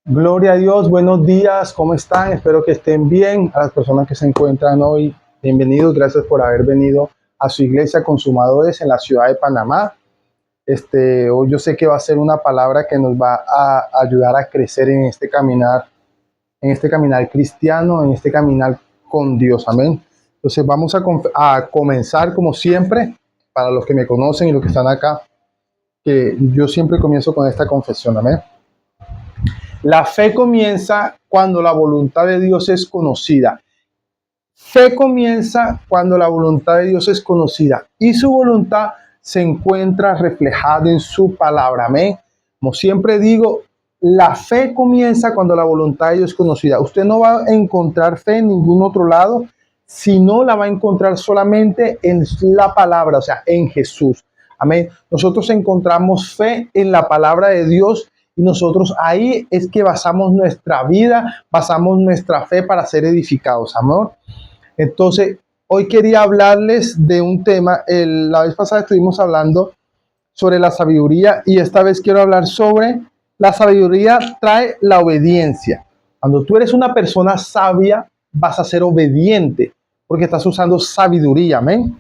Gloria a Dios, buenos días, ¿cómo están? Espero que estén bien. A las personas que se encuentran hoy, bienvenidos, gracias por haber venido a su iglesia Consumadores en la ciudad de Panamá. Hoy yo sé que va a ser una palabra que nos va a ayudar a crecer en este caminar cristiano, en este caminar con Dios, amén. Entonces vamos a comenzar como siempre, para los que me conocen y los que están acá, que yo siempre comienzo con esta confesión, amén. La fe comienza cuando la voluntad de Dios es conocida. Fe comienza cuando la voluntad de Dios es conocida y su voluntad se encuentra reflejada en su palabra. Amén. Como siempre digo, la fe comienza cuando la voluntad de Dios es conocida. Usted no va a encontrar fe en ningún otro lado, sino la va a encontrar solamente en la palabra, o sea, en Jesús. Amén. Nosotros encontramos fe en la palabra de Dios y nosotros ahí es que basamos nuestra vida, basamos nuestra fe para ser edificados. Amén. Entonces, hoy quería hablarles de un tema. La vez pasada estuvimos hablando sobre la sabiduría y esta vez quiero hablar sobre la sabiduría trae la obediencia. Cuando tú eres una persona sabia, vas a ser obediente porque estás usando sabiduría. Amén.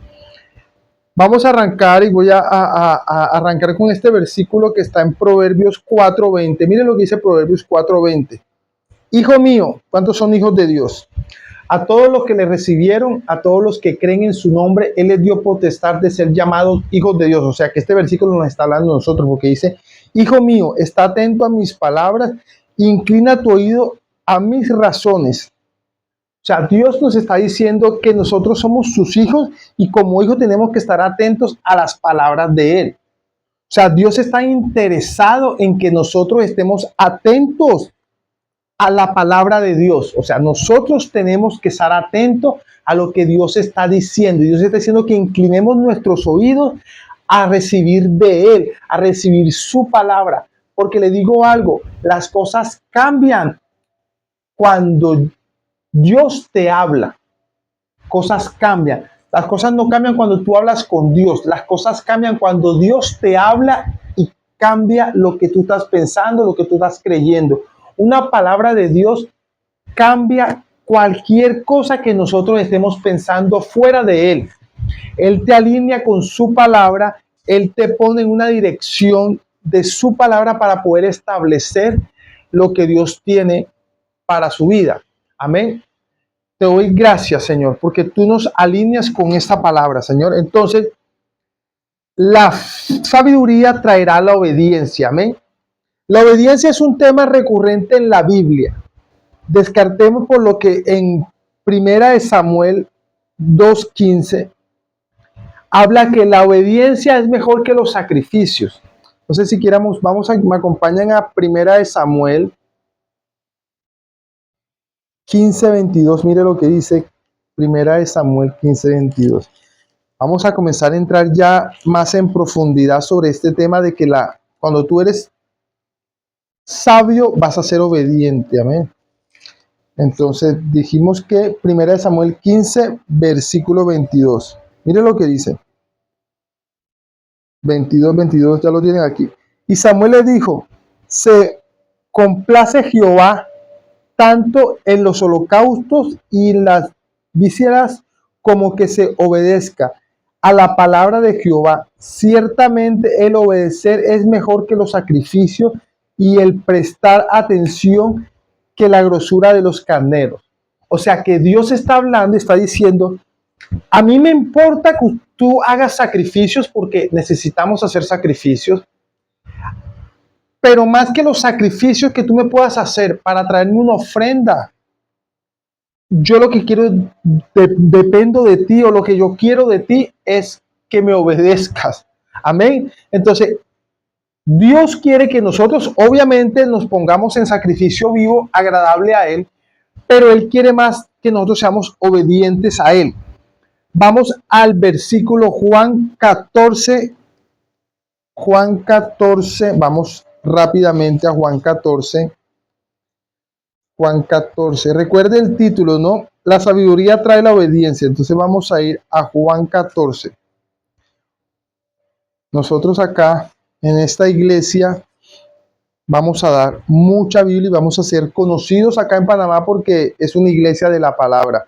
Vamos a arrancar y voy a arrancar con este versículo que está en Proverbios 4:20. Miren lo que dice Proverbios 4:20. Hijo mío, ¿cuántos son hijos de Dios? A todos los que le recibieron, a todos los que creen en su nombre, Él les dio potestad de ser llamados hijos de Dios. O sea que este versículo nos está hablando a nosotros porque dice, hijo mío, está atento a mis palabras, inclina tu oído a mis razones. O sea, Dios nos está diciendo que nosotros somos sus hijos y como hijos tenemos que estar atentos a las palabras de Él. O sea, Dios está interesado en que nosotros estemos atentos a la palabra de Dios. O sea, nosotros tenemos que estar atentos a lo que Dios está diciendo. Dios está diciendo que inclinemos nuestros oídos a recibir de Él, a recibir su palabra. Porque le digo algo, las cosas cambian cuando Dios te habla. Cosas cambian. Las cosas no cambian cuando tú hablas con Dios. Las cosas cambian cuando Dios te habla y cambia lo que tú estás pensando, lo que tú estás creyendo. Una palabra de Dios cambia cualquier cosa que nosotros estemos pensando fuera de Él. Él te alinea con su palabra, Él te pone en una dirección de su palabra para poder establecer lo que Dios tiene para su vida. Amén. Te doy gracias, Señor, porque tú nos alineas con esta palabra, Señor. Entonces, la sabiduría traerá la obediencia. Amén. La obediencia es un tema recurrente en la Biblia. Descartemos por lo que en Primera de Samuel 2:15 habla que la obediencia es mejor que los sacrificios. No sé si quieramos, me acompañan a Primera de Samuel 15:22. Mire lo que dice Primera de Samuel 15:22. Vamos a comenzar a entrar ya más en profundidad sobre este tema de que cuando tú eres sabio vas a ser obediente. Amén. Entonces dijimos que 1 Samuel 15, versículo 22. Mire lo que dice. 22, ya lo tienen aquí. Y Samuel le dijo, se complace Jehová tanto en los holocaustos y en las vísceras como que se obedezca a la palabra de Jehová. Ciertamente el obedecer es mejor que los sacrificios y el prestar atención que la grosura de los carneros. O sea que Dios está hablando, está diciendo, a mí me importa que tú hagas sacrificios porque necesitamos hacer sacrificios, pero más que los sacrificios que tú me puedas hacer para traerme una ofrenda, yo lo que quiero, dependo de ti, o lo que yo quiero de ti es que me obedezcas. Amén. Entonces, Dios quiere que nosotros obviamente nos pongamos en sacrificio vivo, agradable a Él, pero Él quiere más que nosotros seamos obedientes a Él. Vamos al versículo Juan 14. Juan 14, vamos rápidamente a Juan 14. Juan 14. Recuerde el título, ¿no? La sabiduría trae la obediencia. Entonces vamos a ir a Juan 14. Nosotros acá en esta iglesia Vamos a dar mucha Biblia y vamos a ser conocidos acá en Panamá porque es una iglesia de la palabra.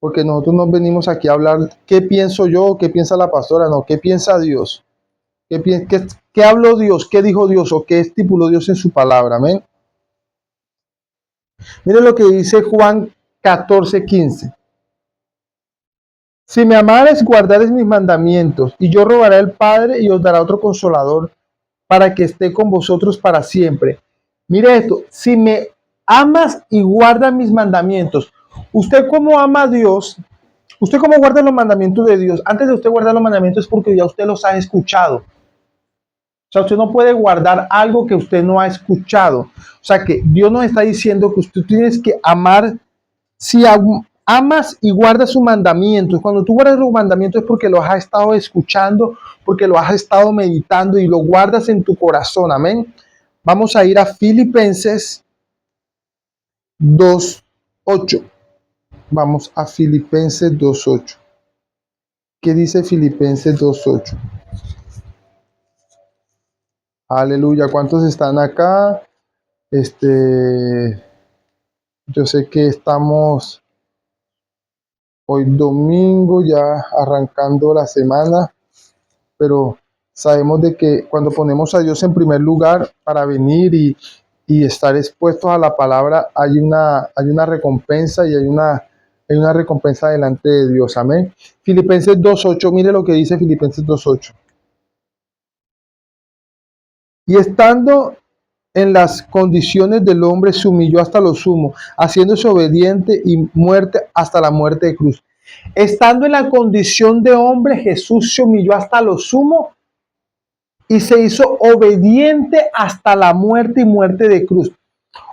Porque nosotros no venimos aquí a hablar qué pienso yo, qué piensa la pastora, no, qué piensa Dios. ¿Qué habló Dios? ¿Qué dijo Dios? ¿O qué estipuló Dios en su palabra? Amén. Mire lo que dice Juan 14:15. Si me amares, guardaréis mis mandamientos, y yo rogaré al Padre y os dará otro consolador para que esté con vosotros para siempre. Mire esto, si me amas y guardas mis mandamientos, usted cómo ama a Dios, usted cómo guarda los mandamientos de Dios, antes de usted guardar los mandamientos es porque ya usted los ha escuchado. O sea, usted no puede guardar algo que usted no ha escuchado. O sea, que Dios nos está diciendo que usted tiene que amar. Si amas y guardas sus mandamientos, cuando tú guardas los mandamientos es porque los has estado escuchando, porque los has estado meditando y lo guardas en tu corazón. Amén. Vamos a ir a Filipenses 2:8. Vamos a Filipenses 2:8. ¿Qué dice Filipenses 2:8? Aleluya. ¿Cuántos están acá? Yo sé que estamos hoy domingo, ya arrancando la semana, pero sabemos de que cuando ponemos a Dios en primer lugar para venir y estar expuestos a la palabra, hay una recompensa y hay una recompensa delante de Dios. Amén. Filipenses 2:8, mire lo que dice Filipenses 2:8. Y estando en las condiciones del hombre, se humilló hasta lo sumo, haciéndose obediente y muerte hasta la muerte de cruz. Estando en la condición de hombre, Jesús se humilló hasta lo sumo y se hizo obediente hasta la muerte y muerte de cruz.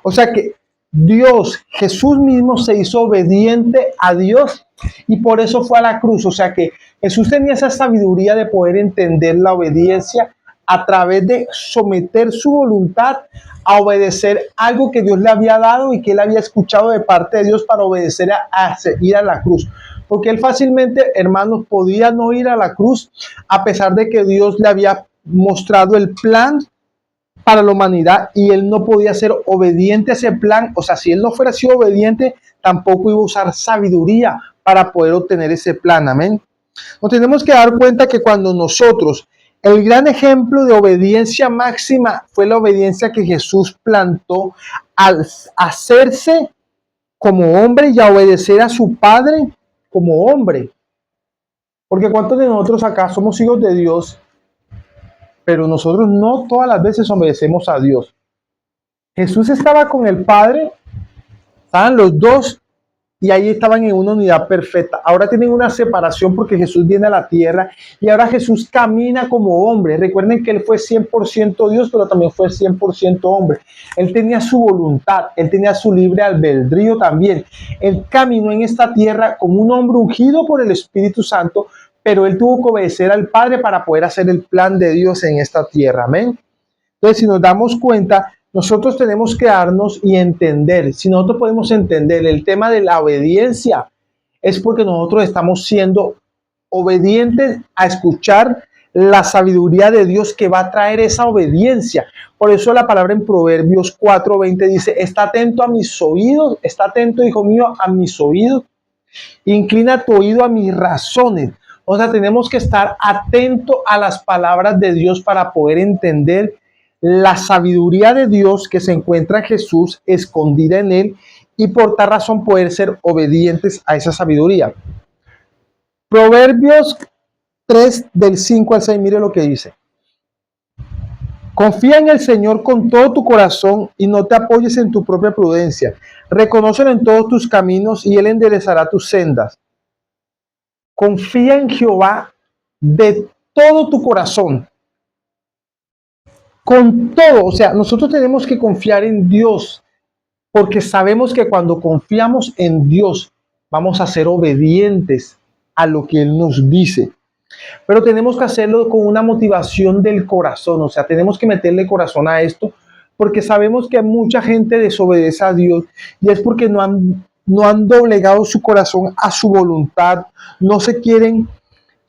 O sea que Dios, Jesús mismo se hizo obediente a Dios y por eso fue a la cruz. O sea que Jesús tenía esa sabiduría de poder entender la obediencia a través de someter su voluntad a obedecer algo que Dios le había dado y que él había escuchado de parte de Dios para obedecer a ir a la cruz. Porque él fácilmente, hermanos, podía no ir a la cruz a pesar de que Dios le había mostrado el plan para la humanidad y él no podía ser obediente a ese plan. O sea, si él no fuera sido obediente, tampoco iba a usar sabiduría para poder obtener ese plan. Amén. Nos tenemos que dar cuenta que cuando nosotros, el gran ejemplo de obediencia máxima fue la obediencia que Jesús plantó al hacerse como hombre y a obedecer a su Padre como hombre. Porque ¿cuántos de nosotros acá somos hijos de Dios? Pero nosotros no todas las veces obedecemos a Dios. Jesús estaba con el Padre, estaban los dos y ahí estaban en una unidad perfecta. Ahora tienen una separación porque Jesús viene a la tierra y ahora Jesús camina como hombre. Recuerden que él fue 100% Dios, pero también fue 100% hombre. Él tenía su voluntad, él tenía su libre albedrío también. Él caminó en esta tierra como un hombre ungido por el Espíritu Santo, pero él tuvo que obedecer al Padre para poder hacer el plan de Dios en esta tierra. Amén. Entonces, si nos damos cuenta, nosotros tenemos que darnos y entender. Si nosotros podemos entender el tema de la obediencia, es porque nosotros estamos siendo obedientes a escuchar la sabiduría de Dios que va a traer esa obediencia. Por eso la palabra en Proverbios 4:20 dice, está atento a mis oídos, está atento, hijo mío, a mis oídos, inclina tu oído a mis razones. O sea, tenemos que estar atentos a las palabras de Dios para poder entender la sabiduría de Dios que se encuentra en Jesús, escondida en él, y por tal razón poder ser obedientes a esa sabiduría. Proverbios 3 del 5 al 6, mire lo que dice. Confía en el Señor con todo tu corazón y no te apoyes en tu propia prudencia. Reconócelo en todos tus caminos y él enderezará tus sendas. Confía en Jehová de todo tu corazón. Con todo, o sea, nosotros tenemos que confiar en Dios, porque sabemos que cuando confiamos en Dios, vamos a ser obedientes a lo que Él nos dice. Pero tenemos que hacerlo con una motivación del corazón, o sea, tenemos que meterle corazón a esto, porque sabemos que mucha gente desobedece a Dios y es porque no han doblegado su corazón a su voluntad, no se quieren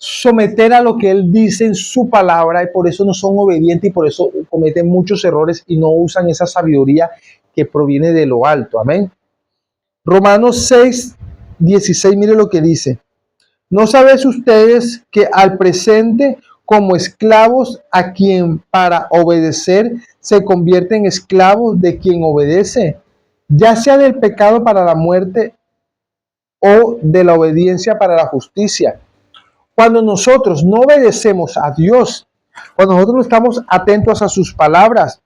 someter a lo que Él dice en su palabra, y por eso no son obedientes y por eso cometen muchos errores y no usan esa sabiduría que proviene de lo alto. Amén. Romanos 6:16, mire lo que dice. ¿No sabéis ustedes que al presente, como esclavos a quien para obedecer se convierte en esclavos de quien obedece, ya sea del pecado para la muerte o de la obediencia para la justicia? Cuando nosotros no obedecemos a Dios, cuando nosotros no estamos atentos a sus palabras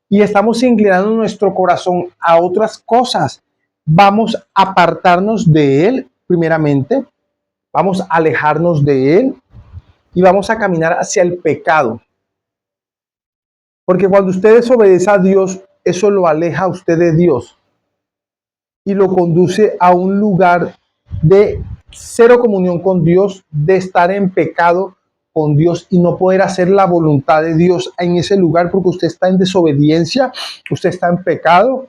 y estamos inclinando nuestro corazón a otras cosas, vamos a apartarnos de Él primeramente, vamos a alejarnos de Él y vamos a caminar hacia el pecado. Porque cuando usted desobedece a Dios, eso lo aleja a usted de Dios y lo conduce a un lugar de cero comunión con Dios, de estar en pecado con Dios y no poder hacer la voluntad de Dios en ese lugar porque usted está en desobediencia, usted está en pecado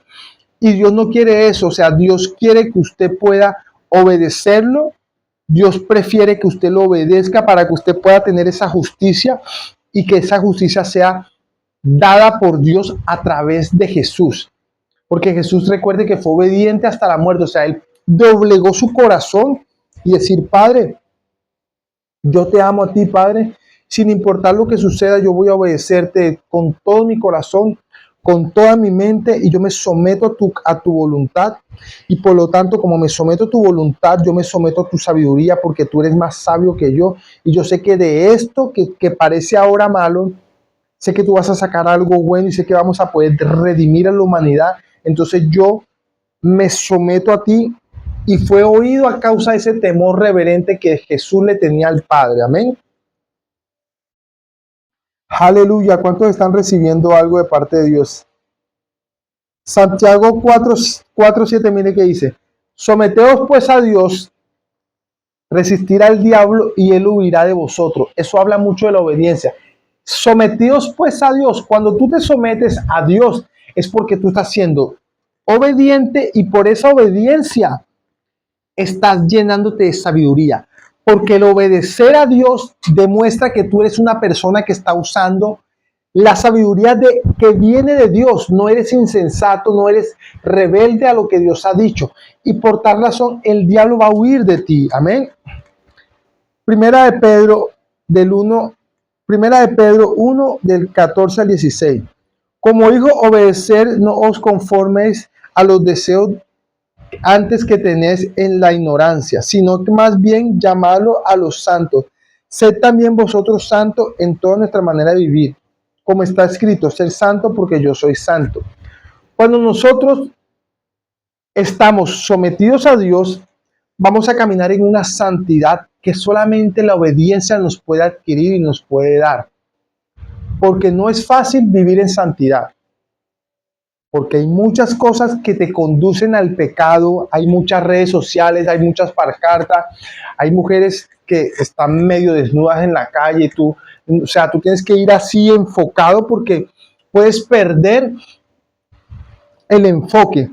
y Dios no quiere eso. O sea, Dios quiere que usted pueda obedecerlo. Dios prefiere que usted lo obedezca para que usted pueda tener esa justicia y que esa justicia sea dada por Dios a través de Jesús. Porque Jesús, recuerde que fue obediente hasta la muerte. O sea, Él doblegó su corazón y decir: Padre, yo te amo a ti, Padre. Sin importar lo que suceda, yo voy a obedecerte con todo mi corazón, con toda mi mente, y yo me someto a tu voluntad. Y por lo tanto, como me someto a tu voluntad, yo me someto a tu sabiduría, porque tú eres más sabio que yo. Y yo sé que de esto que parece ahora malo, sé que tú vas a sacar algo bueno y sé que vamos a poder redimir a la humanidad. Entonces yo me someto a ti, y fue oído a causa de ese temor reverente que Jesús le tenía al Padre. Amén. Aleluya. ¿Cuántos están recibiendo algo de parte de Dios? Santiago 4:7, mire que dice: someteos pues a Dios, resistir al diablo y él huirá de vosotros. Eso habla mucho de la obediencia. Sometidos pues a Dios. Cuando tú te sometes a Dios es porque tú estás siendo obediente, y por esa obediencia estás llenándote de sabiduría. Porque el obedecer a Dios demuestra que tú eres una persona que está usando la sabiduría que viene de Dios. No eres insensato, no eres rebelde a lo que Dios ha dicho. Y por tal razón el diablo va a huir de ti. Amén. Primera de Pedro 1, del 14 al 16. Como hijo, obedecer, no os conforméis a los deseos antes que tenéis en la ignorancia, sino que más bien llamadlo a los santos. Sed también vosotros santos en toda nuestra manera de vivir, como está escrito: ser santo porque yo soy santo. Cuando nosotros estamos sometidos a Dios, vamos a caminar en una santidad que solamente la obediencia nos puede adquirir y nos puede dar. Porque no es fácil vivir en santidad. Porque hay muchas cosas que te conducen al pecado, hay muchas redes sociales, hay muchas pancartas, hay mujeres que están medio desnudas en la calle, tú tienes que ir así enfocado porque puedes perder el enfoque.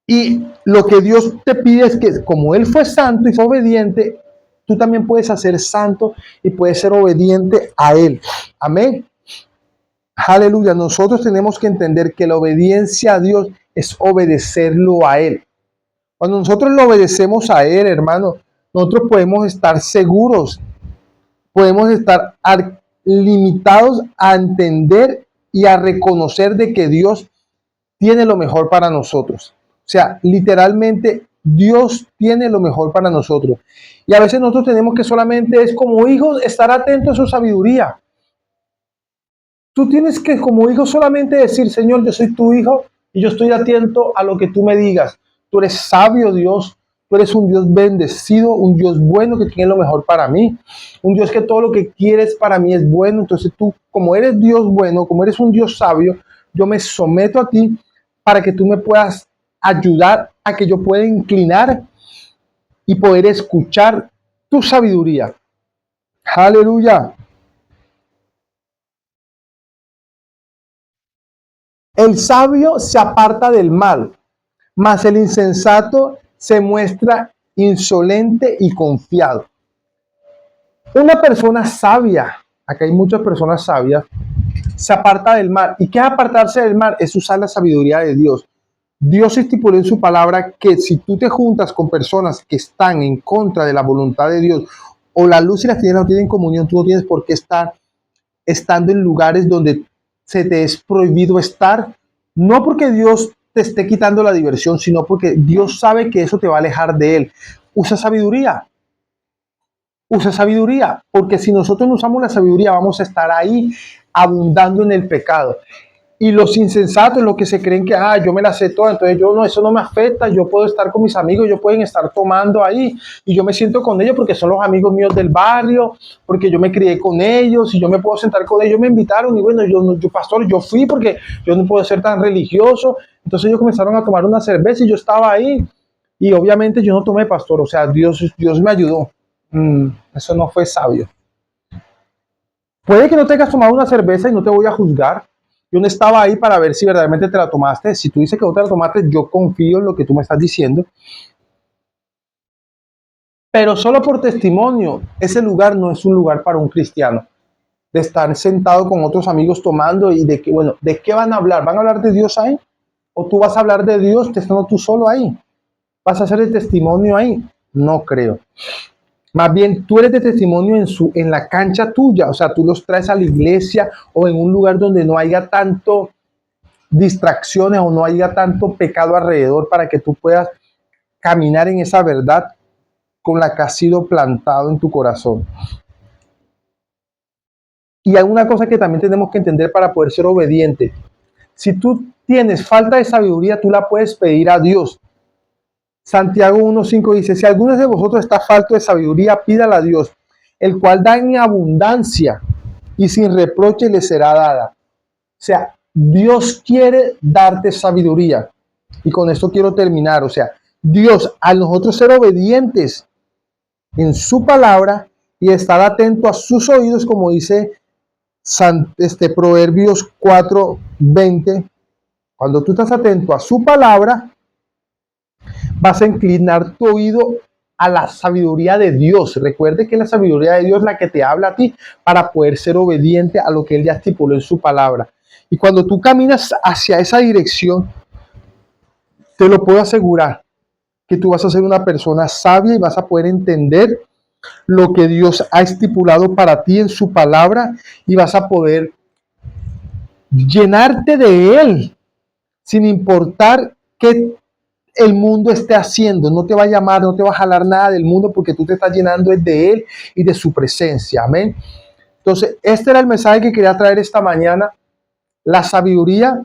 Y lo que Dios te pide es que, como Él fue santo y fue obediente, tú también puedes hacer santo y puedes ser obediente a Él. Amén. Aleluya. Nosotros tenemos que entender que la obediencia a Dios es obedecerlo a Él. Cuando nosotros lo obedecemos a Él, hermano, nosotros podemos estar seguros, podemos estar limitados a entender y a reconocer de que Dios tiene lo mejor para nosotros. O sea, literalmente Dios tiene lo mejor para nosotros. Y a veces nosotros tenemos que solamente, es como hijos, estar atentos a su sabiduría. Tú tienes que, como hijo, solamente decir: Señor, yo soy tu hijo y yo estoy atento a lo que tú me digas. Tú eres sabio, Dios. Tú eres un Dios bendecido, un Dios bueno que tiene lo mejor para mí. Un Dios que todo lo que quieres para mí es bueno. Entonces tú, como eres Dios bueno, como eres un Dios sabio, yo me someto a ti para que tú me puedas ayudar a que yo pueda inclinar y poder escuchar tu sabiduría. Aleluya. El sabio se aparta del mal, mas el insensato se muestra insolente y confiado. Una persona sabia, acá hay muchas personas sabias, se aparta del mal. ¿Y qué es apartarse del mal? Es usar la sabiduría de Dios. Dios estipuló en su palabra que si tú te juntas con personas que están en contra de la voluntad de Dios, o la luz y las tinieblas no tienen comunión, tú no tienes por qué estar estando en lugares donde se te es prohibido estar, no porque Dios te esté quitando la diversión, sino porque Dios sabe que eso te va a alejar de Él. Usa sabiduría, usa sabiduría, porque si nosotros no usamos la sabiduría, vamos a estar ahí abundando en el pecado. Y los insensatos, los que se creen que, yo me la sé toda, entonces yo no, eso no me afecta, yo puedo estar con mis amigos, ellos pueden estar tomando ahí, y yo me siento con ellos porque son los amigos míos del barrio, porque yo me crié con ellos, y yo me puedo sentar con ellos, me invitaron, y bueno, yo pastor, yo fui porque yo no puedo ser tan religioso, entonces ellos comenzaron a tomar una cerveza y yo estaba ahí, y obviamente yo no tomé, pastor, o sea, Dios me ayudó. Eso no fue sabio. Puede que no te hayas tomado una cerveza y no te voy a juzgar. Yo no estaba ahí para ver si verdaderamente te la tomaste. Si tú dices que no te la tomaste, yo confío en lo que tú me estás diciendo. Pero solo por testimonio, ese lugar no es un lugar para un cristiano. De estar sentado con otros amigos tomando y de que, bueno, ¿de qué van a hablar? ¿Van a hablar de Dios ahí? ¿O tú vas a hablar de Dios estando tú solo ahí? ¿Vas a hacer el testimonio ahí? No creo. Más bien, tú eres de testimonio en la cancha tuya, o sea, tú los traes a la iglesia o en un lugar donde no haya tanto distracciones o no haya tanto pecado alrededor para que tú puedas caminar en esa verdad con la que ha sido plantado en tu corazón. Y hay una cosa que también tenemos que entender para poder ser obediente. Si tú tienes falta de sabiduría, tú la puedes pedir a Dios. Santiago 1.5 dice, si alguno de vosotros está falto de sabiduría, pídala a Dios, el cual da en abundancia y sin reproche le será dada. O sea, Dios quiere darte sabiduría. Y con esto quiero terminar. O sea, Dios, al nosotros ser obedientes en su palabra y estar atento a sus oídos, como dice Proverbios 4:20, cuando tú estás atento a su palabra, vas a inclinar tu oído a la sabiduría de Dios. Recuerde que la sabiduría de Dios es la que te habla a ti para poder ser obediente a lo que Él ya estipuló en su palabra. Y cuando tú caminas hacia esa dirección, te lo puedo asegurar que tú vas a ser una persona sabia y vas a poder entender lo que Dios ha estipulado para ti en su palabra y vas a poder llenarte de Él sin importar qué el mundo esté haciendo. No te va a llamar, no te va a jalar nada del mundo porque tú te estás llenando de Él y de su presencia. Amén. Entonces, este era el mensaje que quería traer esta mañana. La sabiduría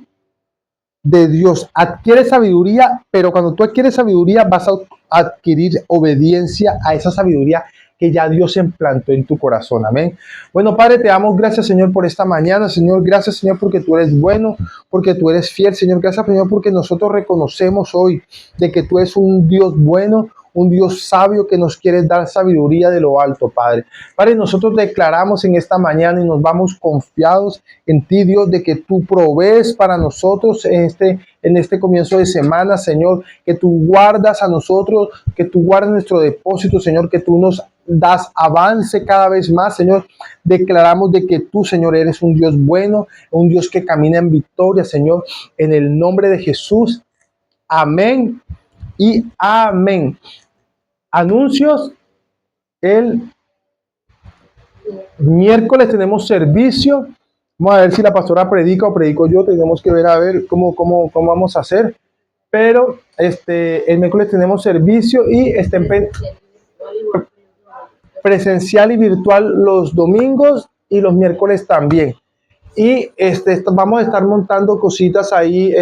de Dios. Adquiere sabiduría, pero cuando tú adquieres sabiduría vas a adquirir obediencia a esa sabiduría que ya Dios implantó en tu corazón. Amén. Bueno, Padre, te damos gracias, Señor, por esta mañana. Señor, gracias, Señor, porque tú eres bueno, porque tú eres fiel. Señor, gracias, Señor, porque nosotros reconocemos hoy de que tú eres un Dios bueno, un Dios sabio que nos quiere dar sabiduría de lo alto, Padre. Padre, nosotros declaramos en esta mañana y nos vamos confiados en ti, Dios, de que tú provees para nosotros en este comienzo de semana, Señor, que tú guardas a nosotros, que tú guardas nuestro depósito, Señor, que tú nos das avance cada vez más, Señor. Declaramos de que tú, Señor, eres un Dios bueno, un Dios que camina en victoria, Señor, en el nombre de Jesús. Amén y amén. Anuncios: el miércoles tenemos servicio. Vamos a ver si la pastora predica o predico yo. Tenemos que ver a ver cómo vamos a hacer. Pero el miércoles tenemos servicio y presencial y virtual los domingos y los miércoles también. Y vamos a estar montando cositas ahí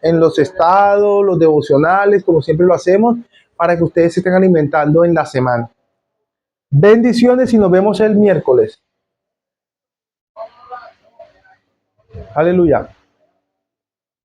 en los estados, los devocionales, como siempre lo hacemos, para que ustedes se estén alimentando en la semana. Bendiciones y nos vemos el miércoles. Aleluya.